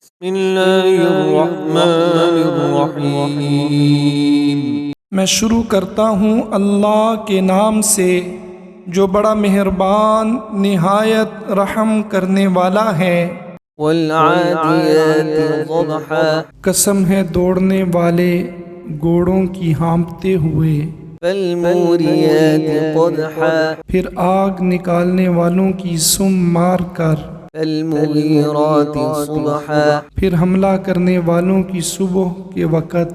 بسم اللہ الرحمن الرحیم۔ میں شروع کرتا ہوں اللہ کے نام سے جو بڑا مہربان نہایت رحم کرنے والا ہے۔ والعادیات ضبحا، قسم ہے دوڑنے والے گھوڑوں کی ہانپتے ہوئے۔ فالموریات قدحا، پھر آگ نکالنے والوں کی سم مار کر۔ فالمغیرات صبحا، پھر حملہ کرنے والوں کی صبح کے وقت۔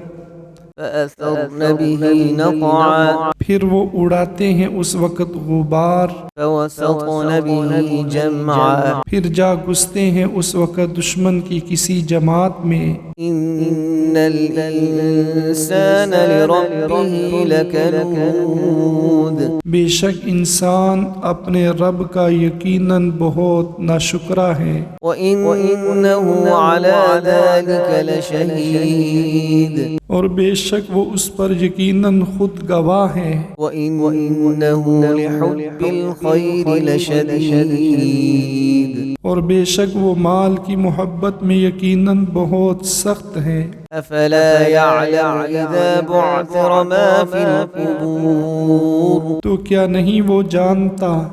فأثرن به نقعا، پھر وہ اڑاتے ہیں اس وقت غبار۔ فوسطن به جمعا، پھر جا گھستے ہیں اس وقت دشمن کی کسی جماعت میں۔ ان الانسان لربه لکنود، بے شک انسان اپنے رب کا یقیناً بہت ناشکرا ہے۔ وَإِنَّهُ عَلَى ذَلِكَ لَشَهِيدٌ، اور بے شک وہ اس پر یقیناً خود گواہ ہے۔ وَإِنَّهُ لِحُبِّ الْخَيْرِ لَشَدِيدٌ، اور بے شک وہ مال کی محبت میں یقیناً بہت سخت ہے۔ أَفَلَا يَعْلَمُ إِذَا بُعْثِرَ مَا فِي الْقُبُورِ، تو کیا نہیں وہ جانتا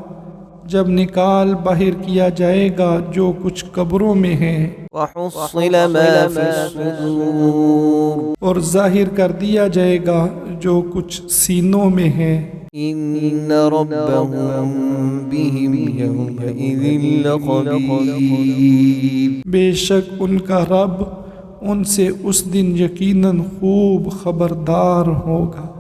جب نکال باہر کیا جائے گا جو کچھ قبروں میں ہے۔ وَحُصِّلَ مَا فِي الصُّدُورِ، اور ظاہر کر دیا جائے گا جو کچھ سینوں میں ہے۔ إِنَّ رَبَّهُم بِهِمْ يَوْمَئِذٍ لَخَبِيرٌ، بے شک ان کا رب ان سے اس دن یقیناً خوب خبردار ہوگا۔